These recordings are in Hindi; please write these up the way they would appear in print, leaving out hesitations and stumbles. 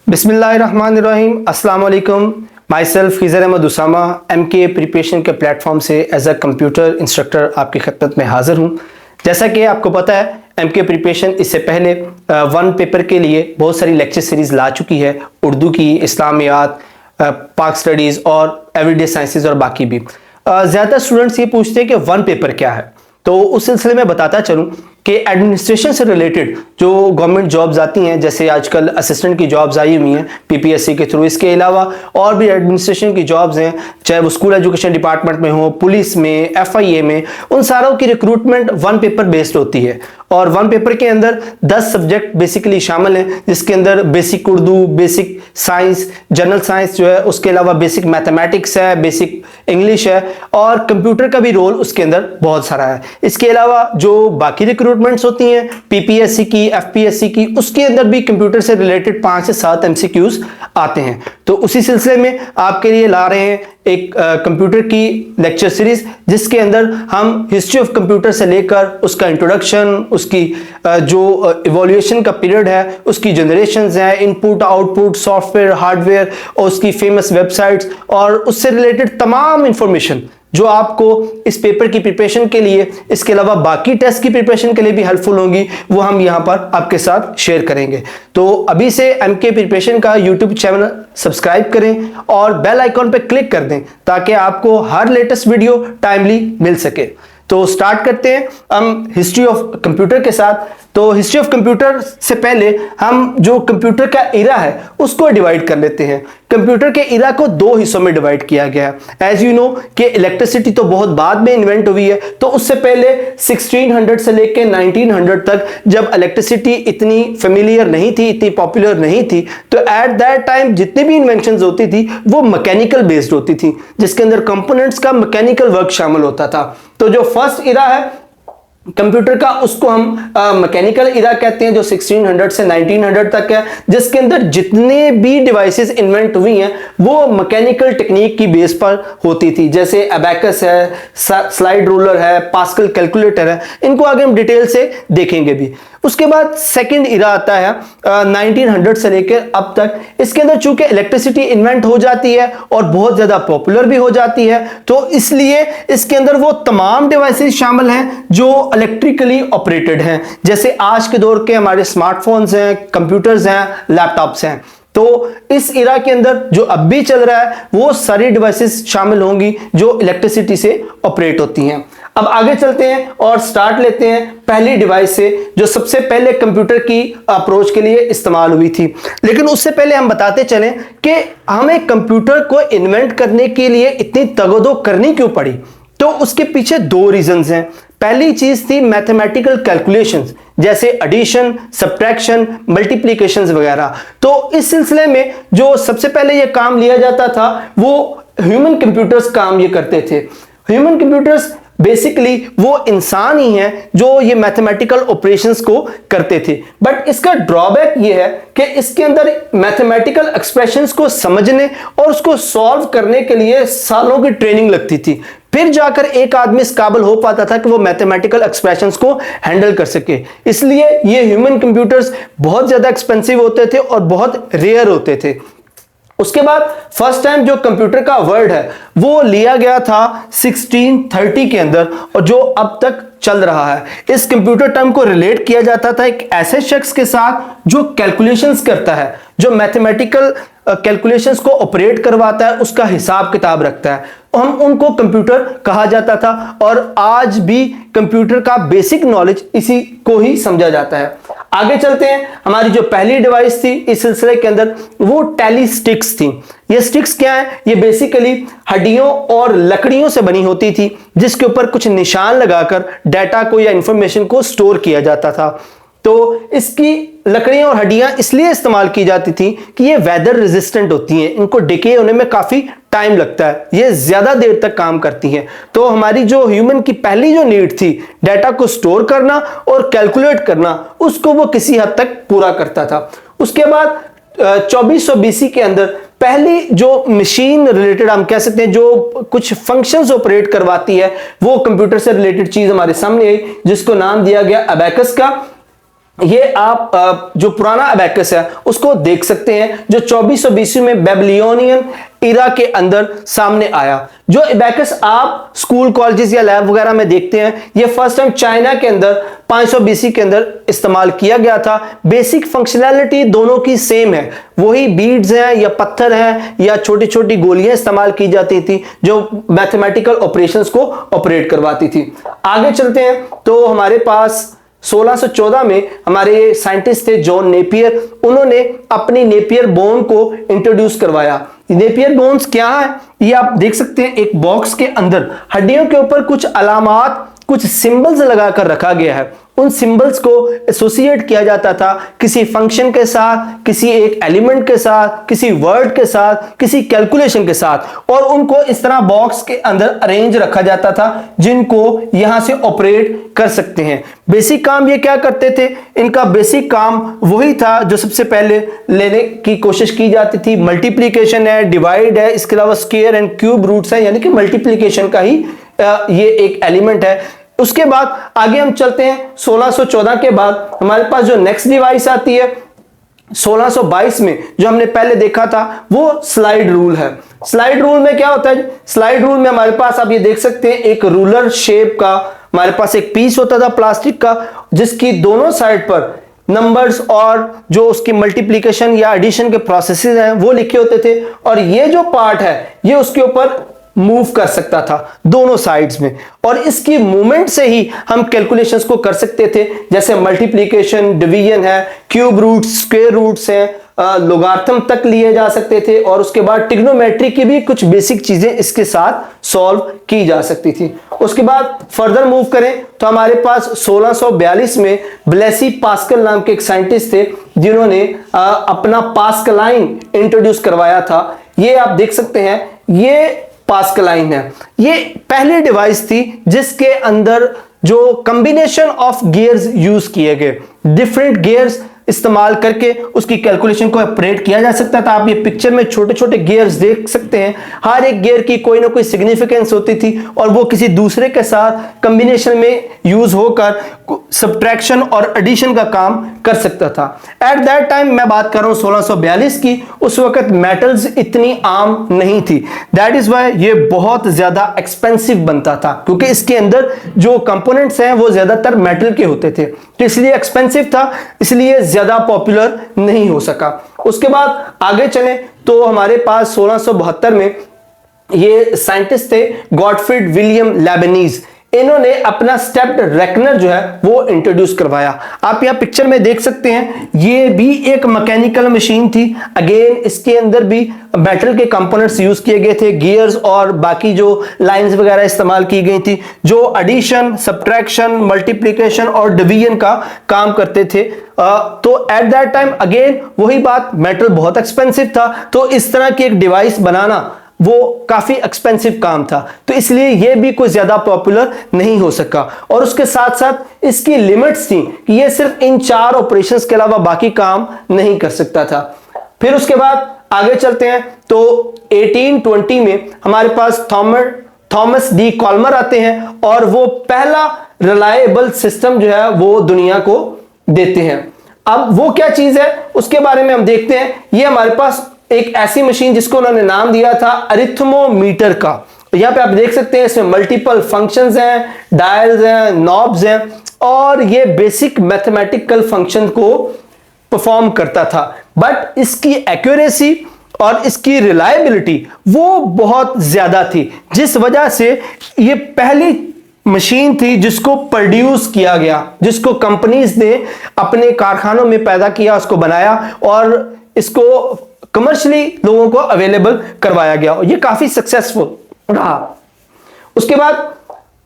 बिस्मिल्लाहिर्रहमानिर्रहीम, अस्सलाम वालेकुम। Myself Khizar Ahmed Usama MK preparation के प्लेटफॉर्म से एज अ कंप्यूटर इंस्ट्रक्टर आपकी खिदमत में हाज़िर हूँ। जैसा कि आपको पता है MK प्रिपरेशन इससे पहले वन पेपर के लिए बहुत सारी लेक्चर सीरीज़ ला चुकी है, उर्दू की, इस्लामियात, पाक स्टडीज़ और एवरीडे साइंसेज और बाकी भी। ज़्यादा स्टूडेंट्स ये पूछते हैं कि वन पेपर क्या है, तो उस सिलसिले में बताता चलूँ कि एडमिनिस्ट्रेशन से रिलेटेड जो गवर्नमेंट जॉब्स आती हैं, जैसे आजकल असिस्टेंट की जॉब्स आई हुई हैं PPSC के थ्रू, इसके अलावा और भी एडमिनिस्ट्रेशन की जॉब्स हैं, चाहे वो स्कूल एजुकेशन डिपार्टमेंट में हो, पुलिस में, FIA में, उन सारों की रिक्रूटमेंट वन पेपर बेस्ड होती है। और वन पेपर के अंदर 10 सब्जेक्ट बेसिकली शामिल हैं, जिसके अंदर basic Urdu, basic science, general science जो है, उसके अलावा बेसिक मैथमेटिक्स है, बेसिक इंग्लिश है और कंप्यूटर का भी रोल उसके अंदर बहुत सारा है। इसके अलावा जो बाकी रिक्रूटमेंट्स होती हैं PPSC की, FPSC की, उसके अंदर भी कंप्यूटर से रिलेटेड 5 से 7 MCQs आते हैं। तो उसी सिलसिले में आपके लिए ला रहे हैं एक कंप्यूटर की लेक्चर सीरीज, जिसके अंदर हम हिस्ट्री ऑफ कंप्यूटर से लेकर उसका इंट्रोडक्शन, उसकी जो इवोल्यूशन का पीरियड है, उसकी जनरेशंस हैं, इनपुट आउटपुट, सॉफ्टवेयर, हार्डवेयर और उसकी फेमस वेबसाइट्स और उससे रिलेटेड तमाम इंफॉर्मेशन जो आपको इस पेपर की प्रिपरेशन के लिए, इसके अलावा बाकी टेस्ट की प्रिपरेशन के लिए भी हेल्पफुल होंगी, वो हम यहां पर आपके साथ शेयर करेंगे। तो अभी से MK प्रिपरेशन का YouTube चैनल सब्सक्राइब करें और बेल आइकॉन पे क्लिक कर दें ताकि आपको हर लेटेस्ट वीडियो टाइमली मिल सके। तो स्टार्ट करते हैं हम हिस्ट्री ऑफ कंप्यूटर के साथ। तो हिस्ट्री ऑफ कंप्यूटर से पहले हम जो कंप्यूटर का इरा है उसको डिवाइड कर लेते हैं। कंप्यूटर के इरा को 2 हिस्सों में डिवाइड किया गया है। एज यू नो कि इलेक्ट्रिसिटी तो बहुत बाद में इन्वेंट हुई है, तो उससे पहले 1600 से लेके 1900 तक जब इलेक्ट्रिसिटी इतनी फेमिलियर नहीं थी, इतनी पॉपुलर नहीं थी, तो एट दैट टाइम जितनी भी इन्वेंशंस होती थी वो मैकेनिकल बेस्ड होती थी, जिसके अंदर कंपोनेंट्स का मैकेनिकल वर्क शामिल होता था। तो जो फर्स्ट इरा है कंप्यूटर का, उसको हम मैकेनिकल इरा कहते हैं, जो 1600 से 1900 तक है, जिसके अंदर जितने भी डिवाइसेस इन्वेंट हुई हैं वो मैकेनिकल टेक्निक की बेस पर होती थी। जैसे अबैकस है, स्लाइड रूलर है, पास्कल कैलकुलेटर है, इनको आगे हम डिटेल से देखेंगे भी। उसके बाद सेकंड इरा आता है 1900 से लेकर अब तक। इसके अंदर चूंकि इलेक्ट्रिसिटी इन्वेंट हो जाती है और बहुत ज्यादा पॉपुलर भी हो जाती है, तो इसलिए इसके अंदर वो तमाम डिवाइसेस शामिल हैं जो इलेक्ट्रिकली ऑपरेटेड हैं, जैसे आज के दौर के हमारे स्मार्टफोन्स हैं, कंप्यूटर्स हैं, लैपटॉप्स हैं। तो इस इरा के अंदर जो अब भी चल रहा है वो सारी डिवाइसेस शामिल होंगी जो इलेक्ट्रिसिटी से ऑपरेट होती हैं। अब आगे चलते हैं और स्टार्ट लेते हैं पहली डिवाइस से, जो सबसे पहले कंप्यूटर की अप्रोच के लिए इस्तेमाल हुई थी। लेकिन उससे पहले हम बताते चलें कि हमें कंप्यूटर को इन्वेंट करने के लिए इतनी तगदो करनी क्यों पड़ी। तो उसके पीछे 2 रीजंस हैं। पहली चीज थी मैथमेटिकल कैलकुलेशंस, जैसे एडिशन, सब्ट्रैक्शन, मल्टीप्लिकेशंस वगैरह। तो इस सिलसिले में जो सबसे पहले ये काम लिया जाता था वो ह्यूमन कंप्यूटर्स काम ये करते थे। ह्यूमन कंप्यूटर्स बेसिकली वो इंसान ही हैं जो ये मैथमेटिकल ऑपरेशंस को करते थे। बट इसका ड्रॉबैक ये है कि इसके अंदर मैथमेटिकल एक्सप्रेशंस को समझने और उसको सॉल्व करने के लिए सालों की ट्रेनिंग लगती थी, फिर जाकर एक आदमी इस काबिल हो पाता था कि वो मैथमेटिकल एक्सप्रेशंस को हैंडल कर सके। इसलिए ये ह्यूमन कंप्यूटर्स बहुत ज्यादा एक्सपेंसिव होते थे और बहुत रेयर होते थे। उसके बाद फर्स्ट टाइम जो कंप्यूटर का वर्ड है वो लिया गया था 1630 के अंदर, और जो अब तक चल रहा है। इस कंप्यूटर टर्म को रिलेट किया जाता था एक ऐसे शख्स के साथ जो कैलकुलेशंस करता है, जो मैथमेटिकल कैलकुलेशंस को ऑपरेट करवाता है, उसका हिसाब किताब रखता है। हम उनको कंप्यूटर कहा जाता था और आज भी कंप्यूटर का बेसिक नॉलेज इसी को ही समझा जाता है। आगे चलते हैं। हमारी जो पहली डिवाइस थी इस सिलसिले के अंदर वो टैली स्टिक्स थी। ये स्टिक्स क्या है? ये बेसिकली हड्डियों और लकड़ियों से बनी होती थी, जिसके ऊपर कुछ निशान लगाकर डाटा को या इंफॉर्मेशन को स्टोर किया जाता था। तो इसकी लकड़ियां और हड्डियां इसलिए इस्तेमाल की जाती थी कि ये वेदर रेजिस्टेंट होती हैं, इनको डिके होने में काफी टाइम लगता है, ये ज्यादा देर तक काम करती हैं। तो हमारी जो ह्यूमन की पहली जो नीड थी डाटा को स्टोर करना और कैलकुलेट करना, उसको वो किसी हद तक पूरा करता था। उसके बाद 2400 BC के अंदर पहली जो मशीन रिलेटेड हम कह सकते हैं जो कुछ फंक्शंस ऑपरेट करवाती है, वो कंप्यूटर से रिलेटेड चीज हमारे सामने आई, जिसको नाम दिया गया अबैकस का। ये आप जो पुराना अबैकस है उसको देख सकते हैं, जो 2400 BC में बेबीलोनियन इरा के अंदर सामने आया। जो अबैकस आप स्कूल कॉलेजेस या लैब वगैरह में देखते हैं, ये फर्स्ट टाइम चाइना के अंदर 500 BC के अंदर इस्तेमाल किया गया था। बेसिक फंक्शनैलिटी दोनों की सेम है, वही बीड्स हैं या पत्थर हैं या छोटी छोटी गोलियां इस्तेमाल की जाती थी जो मैथमेटिकल ऑपरेशंस को ऑपरेट करवाती थी। आगे चलते हैं तो हमारे पास 1614 में हमारे साइंटिस्ट थे जॉन नेपियर, उन्होंने अपनी नेपियर बोन को इंट्रोड्यूस करवाया। नेपियर बोन्स क्या है, ये आप देख सकते हैं एक बॉक्स के अंदर हड्डियों के ऊपर कुछ अलामात, कुछ सिंबल्स लगाकर रखा गया है। उन सिंबल्स को एसोसिएट किया जाता था किसी फंक्शन के साथ, किसी एक एलिमेंट के साथ, किसी वर्ड के साथ, किसी कैलकुलेशन के साथ, और उनको इस तरह बॉक्स के अंदर अरेंज रखा जाता था जिनको यहां से ऑपरेट कर सकते हैं। बेसिक काम ये क्या करते थे, इनका बेसिक काम वही था जो सबसे पहले लेने की कोशिश की जाती थी। मल्टीप्लीकेशन है, डिवाइड है, इसके अलावा स्क्वायर एंड क्यूब रूट्स है, यानी कि मल्टीप्लीकेशन का ही ये एक एलिमेंट है। उसके बाद आगे हम चलते हैं, 1614 के बाद हमारे पास जो नेक्स्ट डिवाइस आती है 1622 में, जो हमने पहले देखा था वो स्लाइड रूल है। स्लाइड रूल में क्या होता है, स्लाइड रूल में हमारे पास आप ये देख सकते हैं एक रूलर शेप का हमारे पास एक पीस होता था प्लास्टिक का, जिसकी दोनों साइड पर नंबर्स और जो उसकी मल्टीप्लीकेशन या एडिशन के प्रोसेसेस हैं वो लिखे होते थे, और ये जो पार्ट है ये उसके ऊपर मूव कर सकता था दोनों साइड्स में, और इसकी मूवमेंट से ही हम कैलकुलेशंस को कर सकते थे, जैसे मल्टीप्लिकेशन, डिवीजन है, क्यूब रूट्स, स्क्वायर रूट्स हैं, लोगारिथम तक लिए जा सकते थे, और उसके बाद ट्रिग्नोमेट्री की भी कुछ बेसिक चीजें इसके साथ सॉल्व की जा सकती थी। उसके बाद फर्दर मूव करें तो हमारे पास 1642 में ब्लेसी पास्कल नाम के एक साइंटिस्ट थे जिन्होंने अपना पास्कलाइन इंट्रोड्यूस करवाया था। ये आप देख सकते हैं, ये पास्कलाइन है। ये पहली डिवाइस थी जिसके अंदर जो कॉम्बिनेशन ऑफ गियर्स यूज किए गए, डिफरेंट गियर्स इस्तेमाल करके उसकी कैलकुलेशन को ऑपरेट किया जा सकता था। आप ये पिक्चर में छोटे छोटे गियर्स देख सकते हैं, हर एक गियर की कोई ना कोई सिग्निफिकेंस होती थी और वो किसी दूसरे के साथ कॉम्बिनेशन में यूज होकर सब्ट्रैक्शन और एडिशन का काम कर सकता था। एट दैट टाइम मैं बात कर रहा हूं 1642 की, उस वक्त मेटल्स इतनी आम नहीं थी, दैट इज वाई ये बहुत ज्यादा एक्सपेंसिव बनता था, क्योंकि इसके अंदर जो कंपोनेंट्स हैं वो ज्यादातर मेटल के होते थे, तो इसलिए एक्सपेंसिव था, इसलिए ज्यादा पॉपुलर नहीं हो सका। उसके बाद आगे चलें तो हमारे पास 1672 में ये साइंटिस्ट थे गॉटफ्रीड विलियम लेबनीज, इन्होंने अपना स्टेप्ड रेकनर जो है वो इंट्रोड्यूस करवाया। आप यहां पिक्चर में देख सकते हैं, ये भी एक मैकेनिकल मशीन थी। अगेन इसके अंदर भी मेटल के कंपोनेंट्स यूज किए गए थे, गियर्स और बाकी जो लाइंस वगैरह इस्तेमाल की गई थी जो एडिशन, सब्ट्रैक्शन, मल्टीप्लिकेशन और डिवीजन का काम करते थे। तो एट दैट टाइम अगेन वही बात, मेटल बहुत एक्सपेंसिव था, तो इस तरह की एक डिवाइस बनाना वो काफी एक्सपेंसिव काम था, तो इसलिए ये भी कोई ज्यादा पॉपुलर नहीं हो सका। और उसके साथ साथ इसकी लिमिट्स थी कि ये सिर्फ इन 4 ऑपरेशंस के अलावा बाकी काम नहीं कर सकता था। फिर उसके बाद आगे चलते हैं तो 1820 में हमारे पास थॉमस डी कॉल्मर आते हैं और वो पहला रिलायबल सिस्टम जो है वो दुनिया को देते हैं। अब वो क्या चीज है उसके बारे में हम देखते हैं। ये हमारे पास एक ऐसी मशीन जिसको उन्होंने नाम दिया था अरिथमोमीटर का। यहां पे आप देख सकते हैं इसमें मल्टीपल फंक्शंस हैं, डायल्स हैं, नॉब्स हैं, और ये बेसिक मैथमेटिकल फंक्शन को परफॉर्म करता था, बट इसकी एक्यूरेसी और इसकी रिलायबिलिटी वो बहुत ज्यादा थी, जिस वजह से ये पहली मशीन थी जिसको प्रोड्यूस किया गया, जिसको कंपनीज ने अपने कारखानों में पैदा किया, उसको बनाया और इसको कमर्शियली लोगों को अवेलेबल करवाया गया, और ये काफी सक्सेसफुल रहा। उसके बाद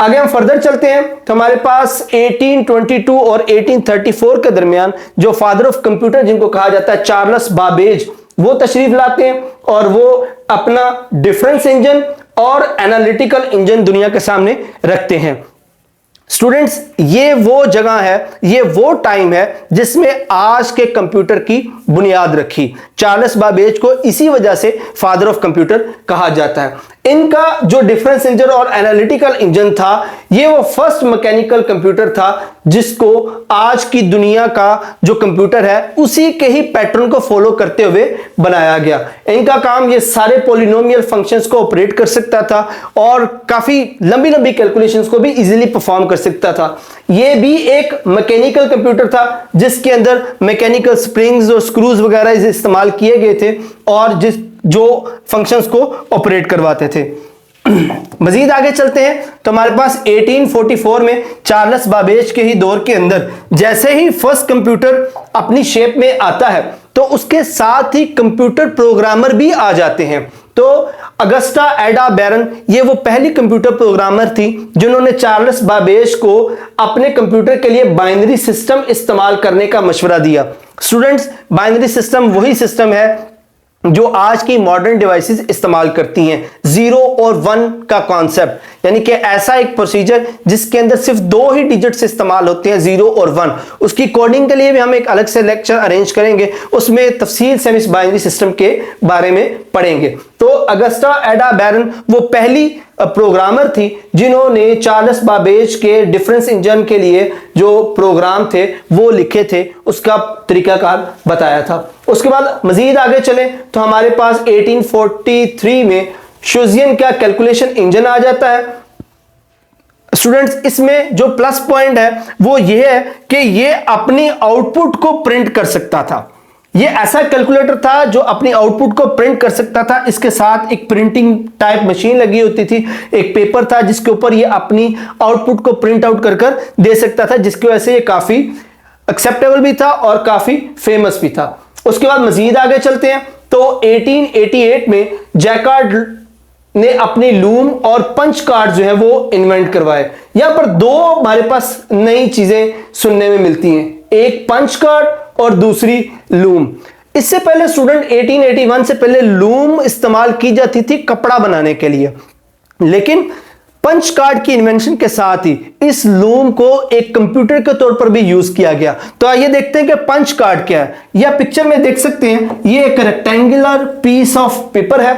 आगे हम फर्दर चलते हैं तो हमारे पास 1822 और 1834 के दरमियान जो फादर ऑफ कंप्यूटर जिनको कहा जाता है चार्ल्स बाबेज, वो तशरीफ लाते हैं और वो अपना डिफरेंस इंजन और एनालिटिकल इंजन दुनिया के सामने रखते हैं। स्टूडेंट्स, ये वो जगह है, ये वो टाइम है जिसमें आज के कंप्यूटर की बुनियाद रखी। चार्ल्स बाबेज को इसी वजह से फादर ऑफ कंप्यूटर कहा जाता है। इनका जो डिफरेंस इंजन और एनालिटिकल इंजन था, ये वो फर्स्ट मैकेनिकल कंप्यूटर था जिसको आज की दुनिया का जो कंप्यूटर है उसी के ही पैटर्न को फॉलो करते हुए बनाया गया। इनका काम ये सारे पॉलिनोमियल फंक्शंस को ऑपरेट कर सकता था और काफी लंबी लंबी कैलकुलेशंस को भी इजीली परफॉर्म कर सकता था। ये भी एक मैकेनिकल कंप्यूटर था जिसके अंदर मैकेनिकल स्प्रिंग्स और स्क्रूज वगैरह इस्तेमाल किए गए थे और जो फंक्शंस को ऑपरेट करवाते थे। मजीद आगे चलते हैं तो हमारे पास 1844 में चार्ल्स बाबेज के ही दौर के अंदर जैसे ही फर्स्ट कंप्यूटर अपनी शेप में आता है तो उसके साथ ही कंप्यूटर प्रोग्रामर भी आ जाते हैं। तो अगस्टा एडा बैरन ये वो पहली कंप्यूटर प्रोग्रामर थी जिन्होंने चार्ल्स बाबेज को अपने कंप्यूटर के लिए बाइनरी सिस्टम इस्तेमाल करने का मशवरा दिया। स्टूडेंट्स, बाइनरी सिस्टम वही सिस्टम है जो आज की मॉडर्न डिवाइसेस इस्तेमाल करती हैं, 0 और 1 का कॉन्सेप्ट, यानी कि ऐसा एक प्रोसीजर जिसके अंदर सिर्फ 2 ही डिजिट्स इस्तेमाल होते हैं, 0 और 1। उसकी कोडिंग के लिए भी हम एक अलग से लेक्चर अरेंज करेंगे, उसमें तफसील से हम इस बाइनरी सिस्टम के बारे में पढ़ेंगे। तो अगस्टा एडा बैरन वो पहली प्रोग्रामर थी जिन्होंने चार्ल्स बाबेज के डिफरेंस इंजन के लिए जो प्रोग्राम थे वो लिखे थे, उसका तरीकाकार बताया था। उसके बाद मजीद आगे चले तो हमारे पास 1843 में शोजियन का कैलकुलेशन इंजन आ जाता है। स्टूडेंट्स, इसमें जो प्लस पॉइंट है वो ये है कि ये अपनी आउटपुट को प्रिंट कर सकता था। ये ऐसा कैलकुलेटर था जो अपनी आउटपुट को प्रिंट कर सकता था। इसके साथ एक प्रिंटिंग टाइप मशीन लगी होती थी, एक पेपर था जिसके ऊपर ये अपनी आउटपुट को प्रिंट आउट कर दे सकता था, जिसकी वजह से ये काफी एक्सेप्टेबल भी था और काफी फेमस भी था। उसके बाद मजीद आगे चलते हैं तो 1888 में जैकार्ड ने अपनी लूम और पंच कार्ड जो है वो इन्वेंट करवाए। यहां पर 2 हमारे पास नई चीजें सुनने में मिलती हैं, एक पंच कार्ड और दूसरी लूम। इससे पहले स्टूडेंट 1881 से पहले लूम इस्तेमाल की जाती थी कपड़ा बनाने के लिए, लेकिन पंच कार्ड की इन्वेंशन के साथ ही इस लूम को एक कंप्यूटर के तौर पर भी यूज किया गया। तो आइए देखते हैं कि पंच कार्ड क्या है। यह पिक्चर में देख सकते हैं, ये एक रेक्टेंगुलर पीस ऑफ पेपर है।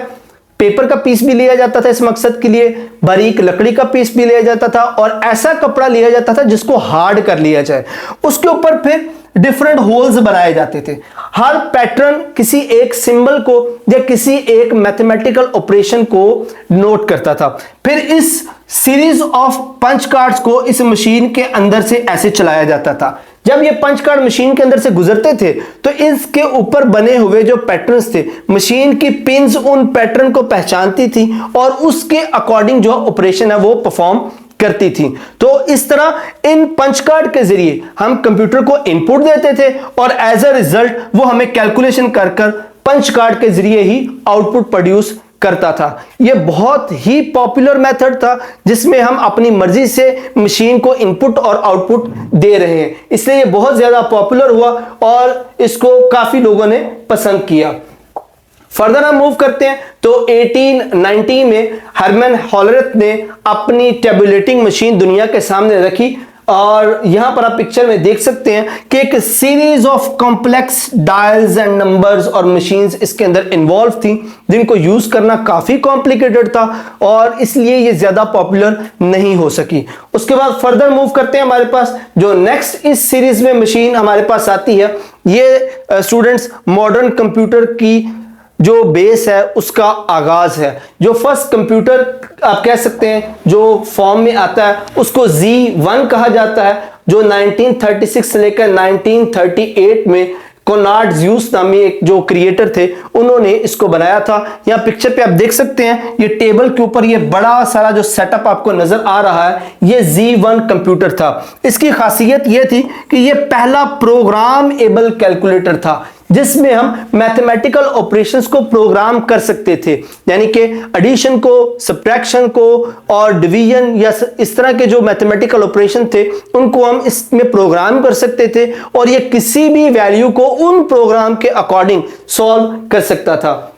पेपर का पीस भी लिया जाता था इस मकसद के लिए, बारीक लकड़ी का पीस भी लिया जाता था और ऐसा कपड़ा लिया जाता था जिसको हार्ड कर लिया जाए। उसके ऊपर फिर डिफरेंट होल्स बनाए जाते थे। हर पैटर्न किसी एक सिंबल को या किसी एक मैथमेटिकल ऑपरेशन को नोट करता था। फिर इस सीरीज ऑफ पंच कार्ड्स को इस मशीन के अंदर से ऐसे चलाया जाता था। जब ये पंच कार्ड मशीन के अंदर से गुजरते थे तो इसके ऊपर बने हुए जो पैटर्न्स थे, मशीन की पिन्स उन पैटर्न को पहचानती थी और उसके अकॉर्डिंग जो ऑपरेशन है वो परफॉर्म करती थी। तो इस तरह इन पंच कार्ड के जरिए हम कंप्यूटर को इनपुट देते थे और एज अ रिजल्ट वो हमें कैलकुलेशन कर पंच कार्ड के जरिए ही आउटपुट प्रोड्यूस करता था। यह बहुत ही पॉपुलर मेथड था जिसमें हम अपनी मर्जी से मशीन को इनपुट और आउटपुट दे रहे हैं, इसलिए यह बहुत ज्यादा पॉपुलर हुआ और इसको काफी लोगों ने पसंद किया। फर्दर हम मूव करते हैं तो 1890 में हरमन हॉलरेथ ने अपनी टेबुलेटिंग मशीन दुनिया के सामने रखी और यहां पर आप पिक्चर में देख सकते हैं कि एक series of complex dials and numbers और मशीन्स इसके अंदर इन्वॉल्व थी जिनको यूज करना काफी कॉम्प्लिकेटेड था और इसलिए ये ज्यादा पॉपुलर नहीं हो सकी। उसके बाद फर्दर मूव करते हैं, हमारे पास जो नेक्स्ट इस सीरीज में मशीन हमारे पास आती है, ये स्टूडेंट्स मॉडर्न कंप्यूटर की जो बेस है उसका आगाज है। जो फर्स्ट कंप्यूटर आप कह सकते हैं जो फॉर्म में आता है उसको Z1 कहा जाता है, जो 1936 से लेकर 1938 में कोनार्ड ज़्यूस नामी एक जो क्रिएटर थे उन्होंने इसको बनाया था। यहाँ पिक्चर पे आप देख सकते हैं ये टेबल के ऊपर ये बड़ा सारा जो सेटअप आपको नजर आ रहा है ये Z1 कंप्यूटर था। इसकी खासियत ये थी कि ये पहला प्रोग्रामेबल कैलकुलेटर था जिसमें हम मैथमेटिकल ऑपरेशंस को प्रोग्राम कर सकते थे, यानी कि एडिशन को, सब्ट्रैक्शन को और डिवीजन या इस तरह के जो मैथमेटिकल ऑपरेशन थे उनको हम इसमें प्रोग्राम कर सकते थे और ये किसी भी वैल्यू को उन प्रोग्राम के अकॉर्डिंग सॉल्व कर सकता था।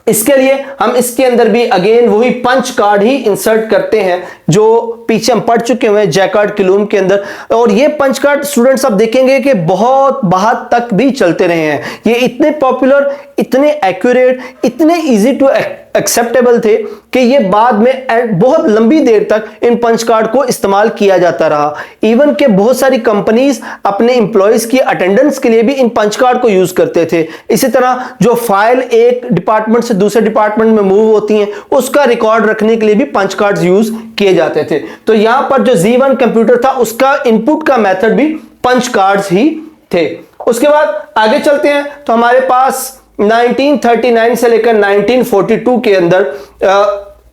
इसके लिए हम इसके अंदर भी अगेन वही पंच कार्ड ही इंसर्ट करते हैं जो पीछे हम पढ़ चुके हुए हैं जैकार्ड की लूम के अंदर, और ये पंच कार्ड स्टूडेंट्स आप देखेंगे कि बहुत बाद तक भी चलते रहे हैं। ये इतने पॉपुलर, इतने एक्यूरेट, इतने इजी टू एक्सेप्टेबल थे कि ये बाद में बहुत लंबी देर तक इन पंच कार्ड को इस्तेमाल किया जाता रहा। इवन के बहुत सारी कंपनीज अपने एम्प्लॉयज की अटेंडेंस के लिए भी इन पंच कार्ड को यूज करते थे। इसी तरह जो फाइल एक डिपार्टमेंट से दूसरे डिपार्टमेंट में मूव होती हैं उसका रिकॉर्ड रखने के लिए भी पंच कार्ड यूज किए जाते थे। तो यहां पर जो Z1 कंप्यूटर था उसका इनपुट का मेथड भी पंच कार्ड्स ही थे। उसके बाद आगे चलते हैं तो हमारे पास 1939 से लेकर 1942 के अंदर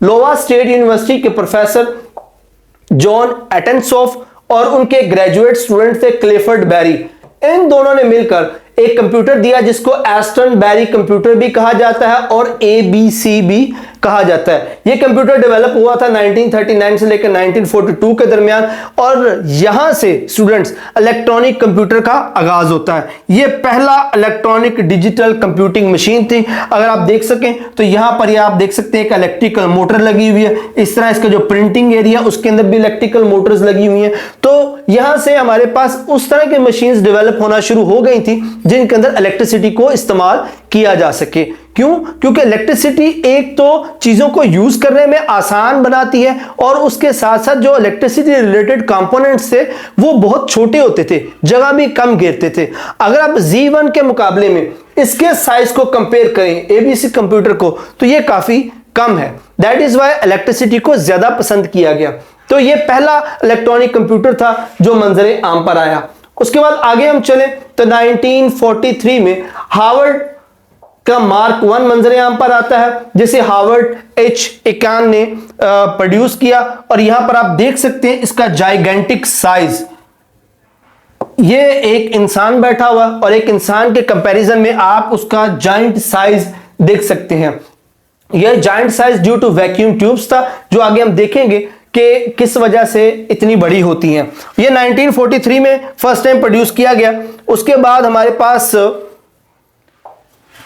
लोवा स्टेट यूनिवर्सिटी के प्रोफेसर जॉन एटनसॉफ और उनके ग्रेजुएट स्टूडेंट थे क्लिफर्ड बैरी, इन दोनों ने मिलकर एक कंप्यूटर दिया जिसको एस्टन बैरी कंप्यूटर भी कहा जाता है और ABC भी कहा जाता है। यह कंप्यूटर डेवलप हुआ था 1939 से लेकर 1942 के दरमियान और यहां से स्टूडेंट्स इलेक्ट्रॉनिक कंप्यूटर का आगाज होता है। यह पहला इलेक्ट्रॉनिक डिजिटल कंप्यूटिंग मशीन थी। अगर आप देख सकें तो यहां पर आप देख सकते हैं एक इलेक्ट्रिकल मोटर लगी हुई है। इस तरह इसका जो प्रिंटिंग एरिया उसके अंदर भी इलेक्ट्रिकल मोटर्स लगी हुई हैं। तो यहां से हमारे पास उस तरह के मशीन्स डेवलप होना शुरू हो गई थी जिनके अंदर इलेक्ट्रिसिटी को इस्तेमाल किया जा सके। क्यों? क्योंकि इलेक्ट्रिसिटी एक तो चीजों को यूज करने में आसान बनाती है और उसके साथ साथ जो इलेक्ट्रिसिटी रिलेटेड कंपोनेंट्स थे वो बहुत छोटे होते थे, जगह भी कम घेरते थे। अगर आप Z1 के मुकाबले में इसके साइज को कंपेयर करें ABC कंप्यूटर को तो ये काफी कम है। दैट इज वाई इलेक्ट्रिसिटी को ज्यादा पसंद किया गया। तो ये पहला इलेक्ट्रॉनिक कंप्यूटर था जो मंजरे आम पर आया। उसके बाद आगे हम चले तो 1943 में हार्वर्ड का मार्क 1 मंजरे आम पर आता है जिसे हार्वर्ड H एकान ने प्रोड्यूस किया और यहां पर आप देख सकते हैं इसका जाइगेंटिक साइज। ये एक इंसान बैठा हुआ और एक इंसान के कंपैरिजन में आप उसका जाइंट साइज देख सकते हैं। यह giant size due to vacuum tubes था जो आगे हम देखेंगे कि किस वजह से इतनी बड़ी होती हैं। ये 1943 में फर्स्ट टाइम प्रोड्यूस किया गया। उसके बाद हमारे पास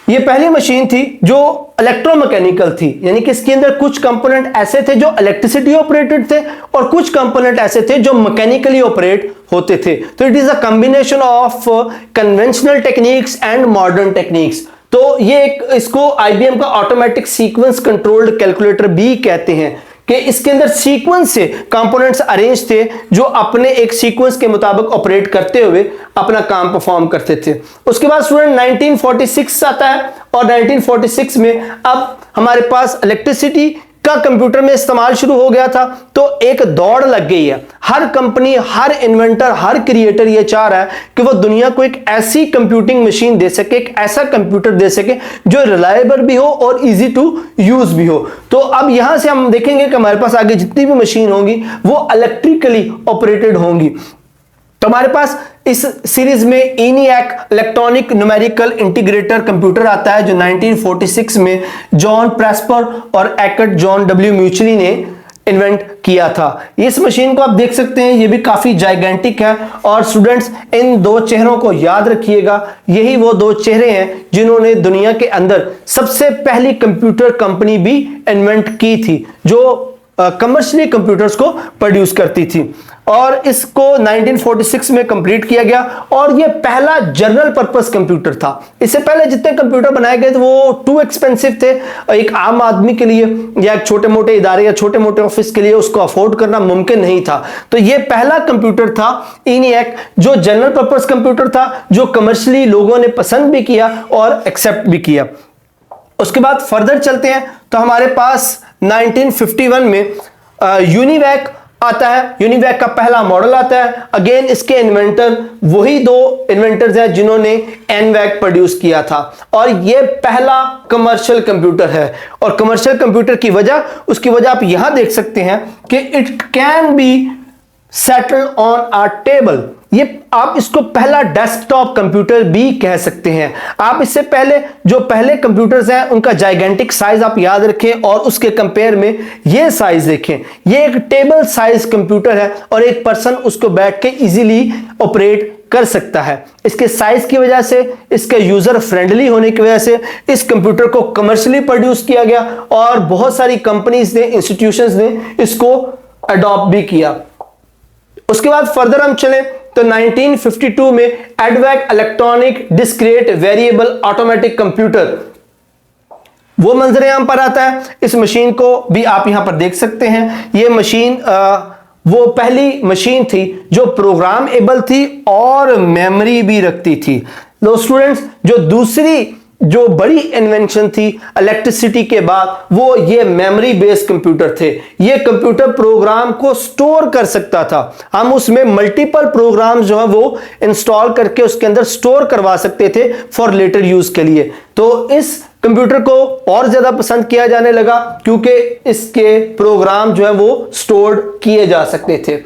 ये पहली मशीन थी जो इलेक्ट्रोमैकेनिकल थी, यानी कि इसके अंदर कुछ कंपोनेंट ऐसे थे जो इलेक्ट्रिसिटी ऑपरेटेड थे और कुछ कंपोनेंट ऐसे थे जो मैकेनिकली ऑपरेट होते थे। तो it is a combination of conventional techniques and modern techniques. तो ये इसको IBM का ऑटोमेटिक सीक्वेंस कंट्रोल्ड कैलकुलेटर भी कहते हैं कि इसके अंदर सीक्वेंस से कंपोनेंट्स अरेंज थे जो अपने एक सीक्वेंस के मुताबिक ऑपरेट करते हुए अपना काम परफॉर्म करते थे। उसके बाद स्टूडेंट 1946 आता है और 1946 में अब हमारे पास इलेक्ट्रिसिटी का कंप्यूटर में इस्तेमाल शुरू हो गया था। तो एक दौड़ लग गई है। हर कंपनी, हर इन्वेंटर, हर क्रिएटर ये चाह रहा है कि वो दुनिया को एक ऐसी कंप्यूटिंग मशीन दे सके, एक ऐसा कंप्यूटर दे सके जो रिलायबल भी हो और इजी टू यूज भी हो। तो अब यहां से हम देखेंगे कि हमारे पास आगे जितनी भी मशीन होंगी वो इलेक्ट्रिकली ऑपरेटेड होंगी। तो हमारे पास इस सीरीज में ENIAC electronic numerical integrator computer आता है जो 1946 में जॉन प्रेस्पर और एकर्ट जॉन W म्यूचुअली ने इन्वेंट किया था। इस मशीन को आप देख सकते हैं, ये भी काफी जाइगेंटिक है। और स्टूडेंट्स इन दो चेहरों को याद रखिएगा, यही वो दो चेहरे हैं जिन्होंने दुनिया के अंदर सबसे पहली कंप्यूटर कंपनी भी इन्वेंट की थी जो कमर्शियली कंप्यूटर्स को प्रोड्यूस करती थी। और इसको 1946 में कंप्लीट किया गया और यह पहला जनरल पर्पस कंप्यूटर था। इससे पहले जितने कंप्यूटर बनाए गए थे वो टू एक्सपेंसिव थे, एक आम आदमी के लिए या एक छोटे मोटे इदारे या छोटे मोटे ऑफिस के लिए उसको अफोर्ड करना मुमकिन नहीं था। तो यह पहला कंप्यूटर था ENIAC जो जनरल पर्पस कंप्यूटर था जो कमर्शियली लोगों ने पसंद भी किया और एक्सेप्ट भी किया। उसके बाद फर्दर चलते हैं तो हमारे पास 1951 में यूनिवैक आता है। यूनिवैक का पहला मॉडल आता है। अगेन इसके इन्वेंटर वही दो इन्वेंटर्स हैं जिन्होंने एनवैक प्रोड्यूस किया था और यह पहला कमर्शियल कंप्यूटर है। और कमर्शियल कंप्यूटर की वजह, उसकी वजह आप यहां देख सकते हैं कि it can be settle on a table. ये आप इसको पहला डेस्कटॉप कंप्यूटर भी कह सकते हैं। आप इससे पहले जो पहले कंप्यूटर्स हैं उनका जाइगेंटिक साइज आप याद रखें और उसके कंपेयर में ये साइज देखें। ये एक टेबल साइज कंप्यूटर है और एक पर्सन उसको बैठ के इजीली ऑपरेट कर सकता है। इसके साइज की वजह से, इसके यूजर फ्रेंडली होने की वजह से इस कंप्यूटर को कमर्शियली प्रोड्यूस किया गया और बहुत सारी कंपनीज ने, इंस्टीट्यूशंस ने इसको अडॉप्ट भी किया। उसके बाद फर्दर हम चलें तो 1952 में एडवैक electronic discrete variable automatic computer वो मंजर आम पर आता है। इस मशीन को भी आप यहां पर देख सकते हैं। ये मशीन वो पहली मशीन थी जो प्रोग्रामेबल थी और मेमोरी भी रखती थी। लो स्टूडेंट्स, जो दूसरी जो बड़ी इन्वेंशन थी इलेक्ट्रिसिटी के बाद, वो ये मेमोरी बेस्ड कंप्यूटर थे। ये कंप्यूटर प्रोग्राम को स्टोर कर सकता था। हम उसमें मल्टीपल प्रोग्राम जो है वो इंस्टॉल करके उसके अंदर स्टोर करवा सकते थे फॉर लेटर यूज के लिए। तो इस कंप्यूटर को और ज्यादा पसंद किया जाने लगा क्योंकि इसके प्रोग्राम जो है वो स्टोर किए जा सकते थे।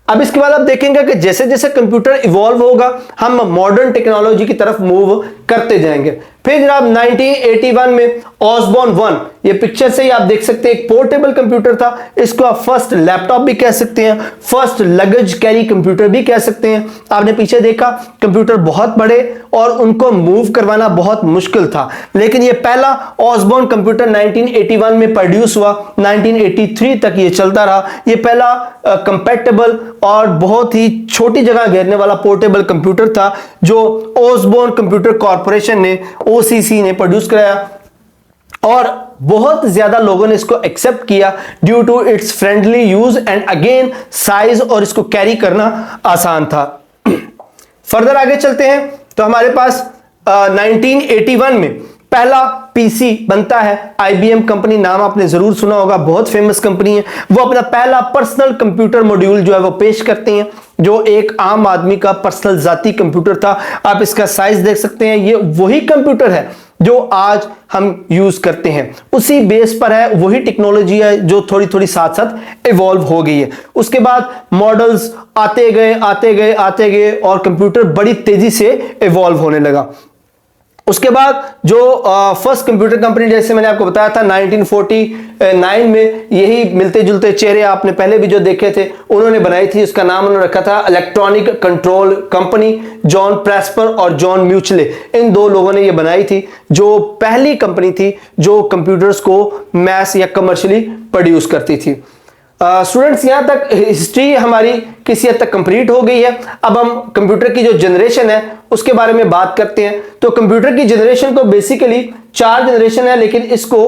अब इसके बाद आप देखेंगे कि जैसे जैसे कंप्यूटर इवॉल्व होगा हम मॉडर्न टेक्नोलॉजी की तरफ मूव करते जाएंगे। फिर जनाब 1981 में ऑसबॉर्न 1, ये पिक्चर से ही आप देख सकते हैं, एक पोर्टेबल कंप्यूटर था। इसको आप फर्स्ट लैपटॉप भी कह सकते हैं, फर्स्ट लगेज कैरी कंप्यूटर भी कह सकते हैं। आपने पीछे देखा कंप्यूटर बहुत बड़े और उनको मूव करवाना बहुत मुश्किल था, लेकिन ये पहला ऑसबॉर्न कंप्यूटर 1981 में प्रोड्यूस हुआ। 1983 तक ये चलता रहा। ये पहला कंपैटिबल और बहुत ही छोटी जगह घेरने वाला पोर्टेबल कंप्यूटर था जो ऑसबॉर्न कंप्यूटर कॉर्पोरेशन ने, ओसीसी ने प्रोड्यूस कराया और बहुत ज्यादा लोगों ने इसको एक्सेप्ट किया due to its friendly use and again size, और इसको कैरी करना आसान था। फर्दर आगे चलते हैं तो हमारे पास 1981 में पहला पीसी बनता है। आईबीएम कंपनी, नाम आपने जरूर सुना होगा, बहुत फेमस कंपनी है। वो अपना पहला पर्सनल कंप्यूटर मॉड्यूल जो है वो पेश करते हैं, जो एक आम आदमी का पर्सनल जाती कंप्यूटर था। आप इसका साइज देख सकते हैं। ये वही कंप्यूटर है जो आज हम यूज करते हैं, उसी बेस पर है, वही टेक्नोलॉजी है जो थोड़ी थोड़ी साथ साथ इवॉल्व हो गई है। उसके बाद मॉडल्स आते गए और कंप्यूटर बड़ी तेजी से इवॉल्व होने लगा। उसके बाद जो फर्स्ट कंप्यूटर कंपनी, जैसे मैंने आपको बताया था 1949 में, यही मिलते जुलते चेहरे आपने पहले भी जो देखे थे, उन्होंने बनाई थी। उसका नाम उन्होंने रखा था इलेक्ट्रॉनिक कंट्रोल कंपनी। जॉन प्रेस्पर और जॉन म्यूचले, इन दो लोगों ने ये बनाई थी, जो पहली कंपनी थी जो कंप्यूटर्स को मैस या कमर्शियली प्रोड्यूस करती थी। स्टूडेंट्स, यहां तक हिस्ट्री हमारी किसी हद तक कंप्लीट हो गई है। अब हम कंप्यूटर की जो जनरेशन है उसके बारे में बात करते हैं। तो कंप्यूटर की जनरेशन को बेसिकली 4 जनरेशन है, लेकिन इसको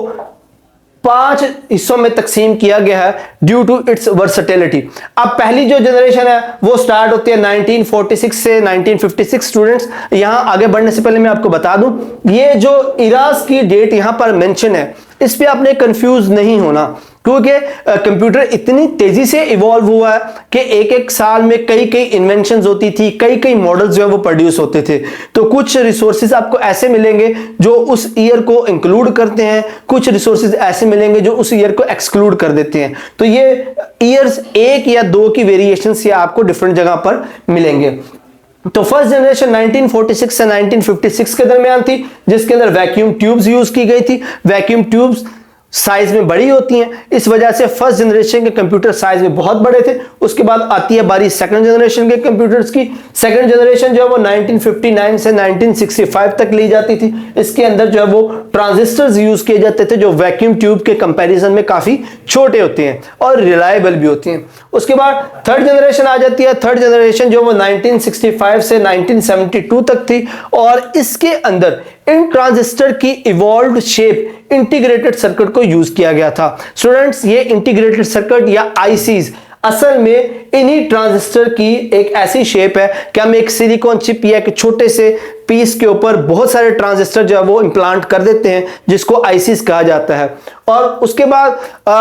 5 हिस्सों में तकसीम किया गया है ड्यू टू इट्स वर्सेटिलिटी। अब पहली जो जनरेशन है वो स्टार्ट होती है 1946 से 1956। स्टूडेंट्स, यहां आगे बढ़ने से पहले मैं आपको बता दूं, ये जो इराज की डेट यहां पर मेंशन है, इस पे आपने कंफ्यूज नहीं होना, क्योंकि कंप्यूटर इतनी तेजी से इवॉल्व हुआ है कि एक एक साल में कई कई इन्वेंशंस होती थी, कई कई मॉडल्स जो है वो प्रोड्यूस होते थे। तो कुछ रिसोर्सेज आपको ऐसे मिलेंगे जो उस ईयर को इंक्लूड करते हैं, कुछ रिसोर्सेज ऐसे मिलेंगे जो उस ईयर को एक्सक्लूड कर देते हैं। तो ये ईयर्स 1 या 2 की वेरिएशन से आपको डिफरेंट जगह पर मिलेंगे। तो फर्स्ट जनरेशन 1946 से 1956 के दरमियान थी, जिसके अंदर वैक्यूम ट्यूब्स यूज की गई थी। वैक्यूम ट्यूब्स साइज में बड़ी होती हैं, इस वजह से फर्स्ट जनरेशन के कंप्यूटर साइज में बहुत बड़े थे। उसके बाद आती है बारी सेकंड जनरेशन के कंप्यूटर्स की। सेकंड जनरेशन जो है वो 1959 से 1965 तक ली जाती थी। इसके अंदर जो है वो ट्रांजिस्टर्स यूज किए जाते थे, जो वैक्यूम ट्यूब के कंपैरिजन में काफी छोटे होते हैं और रिलायबल भी होते हैं। उसके बाद थर्ड जनरेशन आ जाती है। थर्ड जनरेशन जो वो 1965 से 1972 तक थी, और इसके अंदर इन ट्रांजिस्टर की इवॉल्व्ड शेप इंटीग्रेटेड सर्किट को यूज किया गया था। स्टूडेंट्स, ये इंटीग्रेटेड सर्किट या आईसीज असल में इन्हीं ट्रांजिस्टर की एक ऐसी शेप है कि हम एक सिलिकॉन चिप या एक छोटे से पीस के ऊपर बहुत सारे ट्रांजिस्टर जो है वो इंप्लांट कर देते हैं, जिसको आईसीज कहा जाता है। और उसके बाद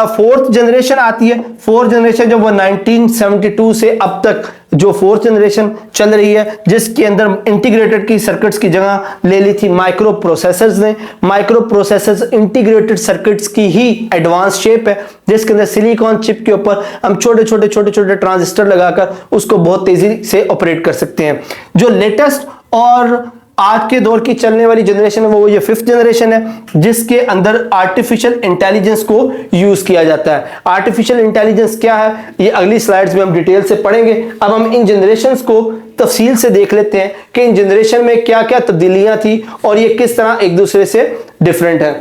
फोर्थ जनरेशन आती है। फोर्थ जनरेशन जो वो 1972 से अब तक जो फोर्थ जनरेशन चल रही है, जिसके अंदर इंटीग्रेटेड की सर्किट्स की जगह ले ली थी माइक्रो प्रोसेसर्स ने। माइक्रो प्रोसेसर्स इंटीग्रेटेड सर्किट्स की ही एडवांस शेप है, जिसके अंदर सिलिकॉन चिप के ऊपर हम छोटे छोटे ट्रांजिस्टर लगाकर उसको बहुत तेजी से ऑपरेट कर सकते हैं। जो लेटेस्ट और आज के दौर की चलने वाली जनरेशन है वो ये 5th जनरेशन है, जिसके अंदर आर्टिफिशियल इंटेलिजेंस को यूज किया जाता है। आर्टिफिशियल इंटेलिजेंस क्या है, ये अगली स्लाइड्स में हम डिटेल से पढ़ेंगे। अब हम इन जनरेशन्स को तफसील से देख लेते हैं कि इन जनरेशन में क्या क्या तब्दीलियां थी और ये किस तरह एक दूसरे से डिफरेंट है।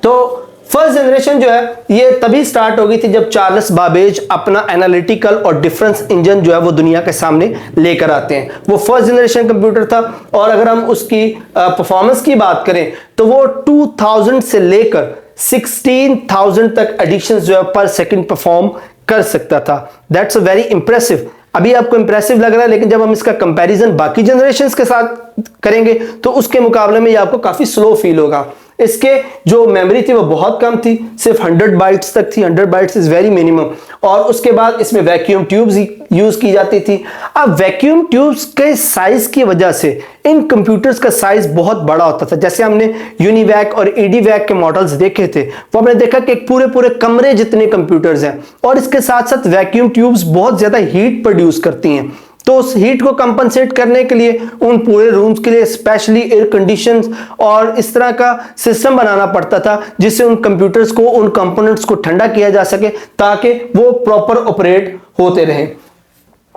तो फर्स्ट जनरेशन जो है ये तभी स्टार्ट हो गई थी जब चार्ल्स बाबेज अपना एनालिटिकल और डिफरेंस इंजन जो है वो दुनिया के सामने लेकर आते हैं। वो फर्स्ट जनरेशन कंप्यूटर था और अगर हम उसकी परफॉर्मेंस की बात करें तो वो 2000 से लेकर 16,000 तक एडिशंस जो है पर सेकंड परफॉर्म कर सकता था। That's a very impressive. अभी आपको इंप्रेसिव लग रहा है, लेकिन जब हम इसका कंपैरिजन बाकी जनरेशंस के साथ करेंगे तो उसके मुकाबले में ये आपको काफी स्लो फील होगा। इसके जो मेमोरी थी वो बहुत कम थी, सिर्फ 100 बाइट्स तक थी। 100 बाइट्स इज वेरी मिनिमम। और उसके बाद इसमें वैक्यूम ट्यूब्स यूज की जाती थी। अब वैक्यूम ट्यूब्स के साइज की वजह से इन कंप्यूटर्स का साइज बहुत बड़ा होता था। जैसे हमने यूनिवैक और ईडीवैक के मॉडल्स देखे थे, वो हमने देखा कि पूरे पूरे कमरे जितने कंप्यूटर्स हैं और इसके साथ साथ वैक्यूम ट्यूब्स बहुत ज्यादा हीट प्रोड्यूस करती हैं। तो उस हीट को कंपनसेट करने के लिए उन पूरे रूम्स के लिए स्पेशली एयर कंडीशन और इस तरह का सिस्टम बनाना पड़ता था जिससे उन कंप्यूटर्स को, उन कंपोनेंट्स को ठंडा किया जा सके ताकि वो प्रॉपर ऑपरेट होते रहें।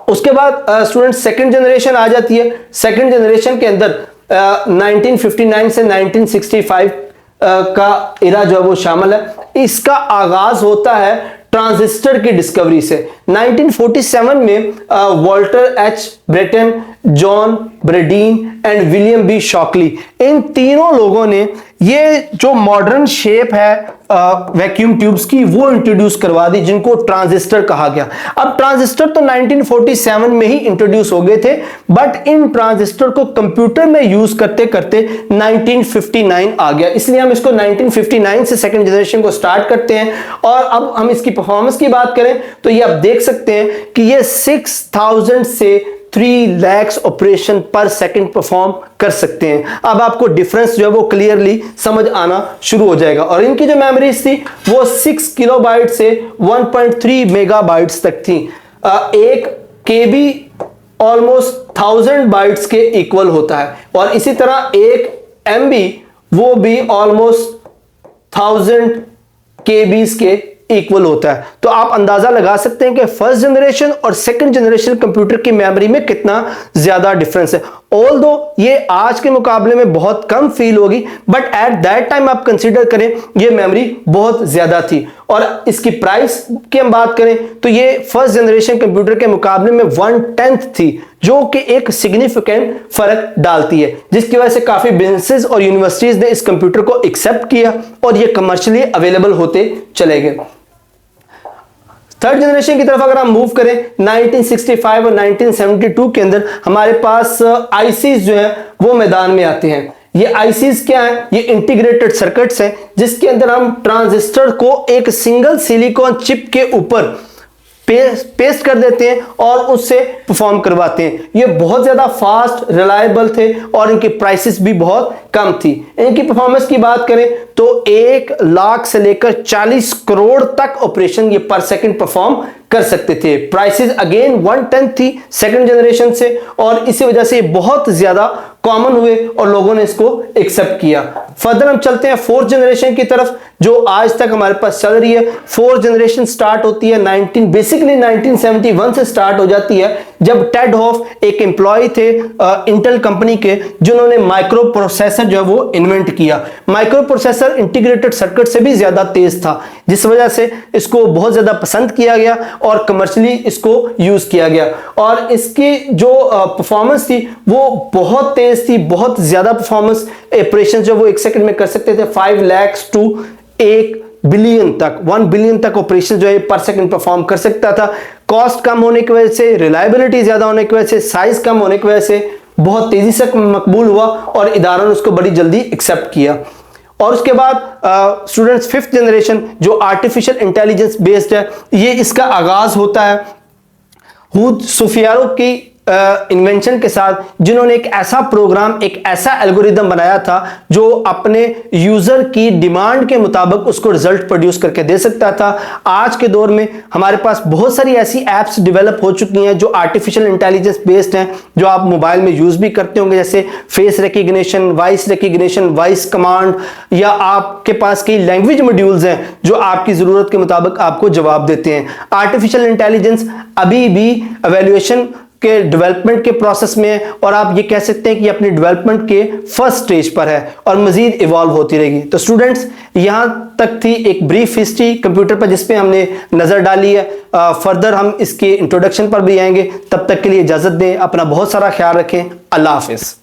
उसके बाद स्टूडेंट्स सेकंड जनरेशन आ जाती है। सेकंड जनरेशन के अंदर 1959 से 1965 का इरा जो है वो शामिल है। इसका आगाज होता है ट्रांजिस्टर की डिस्कवरी से। 1947 में Walter H Brattain, John Bardeen and William B Shockley, इन तीनों लोगों ने ये जो मॉडर्न शेप है वैक्यूम ट्यूब्स की वो इंट्रोड्यूस करवा दी, जिनको ट्रांजिस्टर कहा गया। अब ट्रांजिस्टर तो 1947 में ही इंट्रोड्यूस हो गए थे, बट इन ट्रांजिस्टर को कंप्यूटर में यूज करते करते 1959 आ गया। इसलिए हम इसको 1959 से सेकंड जनरेशन को स्टार्ट करते हैं। और अब हम इसकी परफॉर्मेंस की बात करें तो ये आप देख सकते हैं कि ये 6000 से 3 lakhs ऑपरेशन पर सेकंड परफॉर्म कर सकते हैं। अब आपको डिफरेंस जो है वो क्लियरली समझ आना शुरू हो जाएगा। और इनकी जो मेमोरीज थी वो 6 किलोबाइट से 1.3 मेगाबाइट्स तक थी। एक केबी ऑलमोस्ट 1000 बाइट्स के इक्वल होता है और इसी तरह एक एमबी वो भी ऑलमोस्ट 1000 केबीज के इक्वल होता है। तो आप अंदाजा लगा सकते हैं कि फर्स्ट जनरेशन और सेकंड जनरेशन कंप्यूटर की मेमोरी में कितना ज्यादा डिफरेंस है। ऑल्दो ये आज के मुकाबले में बहुत कम फील होगी, बट एट दैट टाइम आप कंसीडर करें ये मेमोरी बहुत ज्यादा थी। और इसकी प्राइस की हम बात करें तो ये फर्स्ट जनरेशन कंप्यूटर के मुकाबले में 1/10 थी, जो कि एक सिग्निफिकेंट फर्क डालती है, जिसकी वजह से काफी बिजनेसेस और यूनिवर्सिटीज ने इस कंप्यूटर को एक्सेप्ट किया और ये कमर्शियली अवेलेबल होते चले गए। थर्ड जनरेशन की तरफ अगर हम मूव करें 1965 और 1972 के अंदर हमारे पास आईसीज जो है वो मैदान में आते हैं। ये आईसीज क्या है? ये इंटीग्रेटेड सर्किट्स हैं जिसके अंदर हम ट्रांजिस्टर को एक सिंगल सिलिकॉन चिप के ऊपर पेस्ट कर देते हैं और उससे परफॉर्म करवाते हैं। ये बहुत ज्यादा फास्ट, रिलायबल थे और इनकी प्राइसेस भी बहुत कम थी। इनकी परफॉर्मेंस की बात करें तो 1 लाख से लेकर 40 करोड़ तक ऑपरेशन ये पर सेकंड परफॉर्म कर सकते थे। प्राइसेस अगेन 1/10 थी सेकंड जनरेशन से और इसी वजह से बहुत ज्यादा कॉमन हुए और लोगों ने इसको एक्सेप्ट किया। फर्दर हम चलते हैं फोर्थ जनरेशन की तरफ, जो आज तक हमारे पास चल रही है। फोर्थ जनरेशन स्टार्ट होती है 1971 से स्टार्ट हो जाती है, जब टेड हॉफ एक एम्प्लॉय थे इंटेल कंपनी के, जिन्होंने माइक्रो प्रोसेसर जो है वो इन्वेंट किया। माइक्रो प्रोसेसर इंटीग्रेटेड सर्किट से भी ज्यादा तेज था, जिस वजह से इसको बहुत ज्यादा पसंद किया गया और कमर्शियली इसको यूज किया गया। और इसकी जो परफॉर्मेंस थी वो बहुत तेज थी, बहुत ज्यादा परफॉर्मेंस ऑपरेशन जो वो 1 सेकंड में कर सकते थे। 5 लाख टू 1 बिलियन तक, 1 बिलियन तक ऑपरेशन जो है पर सेकंड परफॉर्म कर सकता था। कॉस्ट कम होने की वजह से, रिलायबिलिटी ज्यादा होने की वजह से, साइज कम होने की वजह से बहुत तेजी से मकबूल हुआ और इदारों ने उसको बड़ी जल्दी एक्सेप्ट किया। और उसके बाद स्टूडेंट्स फिफ्थ जनरेशन जो आर्टिफिशियल इंटेलिजेंस बेस्ड है, ये इसका आगाज होता है हूद सुफियारो की इन्वेंशन के साथ, जिन्होंने एक ऐसा प्रोग्राम, एक ऐसा एल्गोरिदम बनाया था जो अपने यूजर की डिमांड के मुताबिक उसको रिजल्ट प्रोड्यूस करके दे सकता था। आज के दौर में हमारे पास बहुत सारी ऐसी एप्स डेवलप हो चुकी हैं जो आर्टिफिशियल इंटेलिजेंस बेस्ड हैं, जो आप मोबाइल में यूज भी करते होंगे, जैसे फेस रिकग्निशन, वॉइस कमांड, या आपके पास कई लैंग्वेज मॉड्यूल्स हैं जो आपकी जरूरत के मुताबिक आपको जवाब देते हैं। आर्टिफिशियल इंटेलिजेंस अभी भी एवेल्युएशन के डेवलपमेंट के प्रोसेस में है और आप ये कह सकते हैं कि अपनी डेवलपमेंट के फर्स्ट स्टेज पर है और मजीद इवॉल्व होती रहेगी। तो स्टूडेंट्स, यहाँ तक थी एक ब्रीफ हिस्ट्री कंप्यूटर पर जिसपे हमने नज़र डाली है। फर्दर हम इसके इंट्रोडक्शन पर भी आएंगे। तब तक के लिए इजाज़त दें, अपना बहुत सारा ख्याल रखें। अल्लाह हाफिज़।